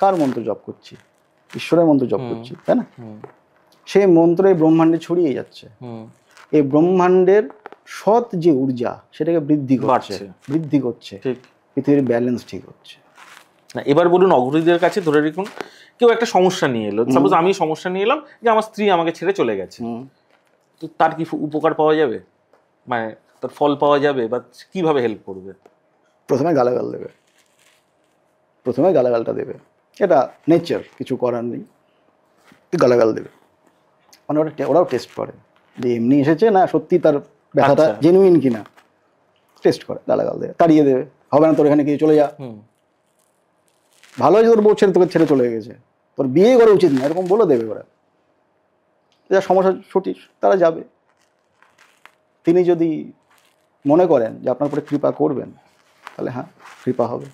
কার মন্ত্র জপ করছি? ঈশ্বরের মন্ত্র জপ করছি, তাই না? সেই মন্ত্র এই ব্রহ্মাণ্ডে ছড়িয়ে যাচ্ছে। এই ব্রহ্মাণ্ডের সৎ যে ঊর্জা সেটাকে বৃদ্ধি করছে, পৃথিবীর ব্যালেন্স ঠিক হচ্ছে। না, এবার বলুন অঘরীদের কাছে ধরে রাখুন কেউ একটা সমস্যা নিয়ে এলো, সাপোজ আমি সমস্যা নিয়ে এলাম যে আমার স্ত্রী আমাকে ছেড়ে চলে গেছে, তো তার কি উপকার পাওয়া যাবে, মানে তার ফল পাওয়া যাবে, বা কিভাবে হেল্প করবে? প্রথমে গালাগাল দেবে, প্রথমে গালাগালটা দেবে, এটা নেচার, কিছু করার নেই, গালাগাল দেবে। মানে ওরাও টেস্ট করে যে এমনি এসেছে না সত্যি তার ব্যথাটা জেনুইন কিনা, টেস্ট করে, গালাগাল দেবে, তাড়িয়ে দেবে, হবে না তোর এখানে কিছু, চলে যা। ভালো হয়েছে তোর বউ ছেড়ে তোকে ছেড়ে চলে গেছে, তোর বিয়ে করা উচিত না, এরকম বলে দেবে ওরা। যা সমস্যা সঠিক তারা যাবে। তিনি যদি মনে করেন যে আপনার উপরে কৃপা করবেন, তাহলে হ্যাঁ, কৃপা হবে।